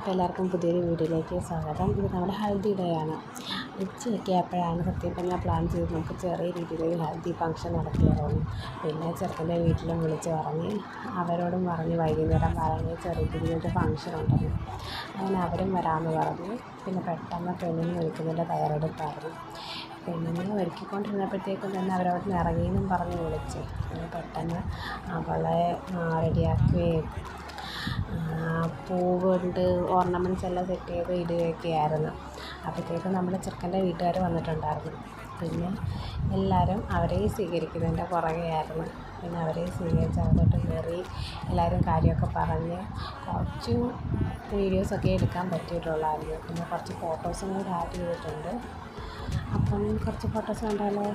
അപ്പോൾ എല്ലാവർക്കും പുതിയൊരു വീഡിയോയിലേക്ക് സ്വാഗതം. ഇത് നമ്മുടെ ഹൽദി ഡേ ആണ്. ഉച്ചയൊക്കെ ആയപ്പോഴാണ് സത്യം പറഞ്ഞാൽ പ്ലാൻ ചെയ്ത് നമുക്ക് ചെറിയ രീതിയിലൊരു ഹൽദി ഫംഗ്ഷൻ നടത്തിയായിരുന്നു. പിന്നെ ചെറുക്കൻ്റെ വീട്ടിലും വിളിച്ച് പറഞ്ഞ് അവരോടും പറഞ്ഞ് വൈകുന്നേരം പറഞ്ഞ് ചെറിയ രീതിയിലൊരു ഫംഗ്ഷൻ ഉണ്ടെന്ന്. അങ്ങനെ അവരും വരാമെന്ന് പറഞ്ഞു. പിന്നെ പെട്ടെന്ന് പെണ്ണിനെ വിളിക്കുന്നതിൻ്റെ തയ്യാറെടുപ്പായിരുന്നു. പെണ്ണിനെ ഒരുക്കിക്കൊണ്ടിരുന്നപ്പോഴത്തേക്കും തന്നെ അവരവിടെ നിന്ന് ഇറങ്ങിയെന്നും പറഞ്ഞ് വിളിച്ച്. പിന്നെ പെട്ടെന്ന് അവളെ റെഡിയാക്കുകയും പൂവ് കൊണ്ട് ഓർണമെൻറ്റ്സ് എല്ലാം സെറ്റ് ചെയ്ത് ഇടുകയൊക്കെ ആയിരുന്നു. അപ്പോഴത്തേക്കും നമ്മുടെ ചെറുക്കൻ്റെ വീട്ടുകാർ വന്നിട്ടുണ്ടായിരുന്നു. പിന്നെ എല്ലാവരും അവരെ സ്വീകരിക്കുന്നതിൻ്റെ പുറകെയായിരുന്നു. പിന്നെ അവരെ സ്വീകരിച്ച് അകത്തോട്ട് കയറി എല്ലാവരും കാര്യമൊക്കെ പറഞ്ഞ് കുറച്ച് വീഡിയോസൊക്കെ എടുക്കാൻ പറ്റിയിട്ടുള്ളായിരുന്നു. പിന്നെ കുറച്ച് ഫോട്ടോസും കൂടി ആഡ് ചെയ്തിട്ടുണ്ട്. അപ്പം കുറച്ച് ഫോട്ടോസ് കണ്ടാലോ?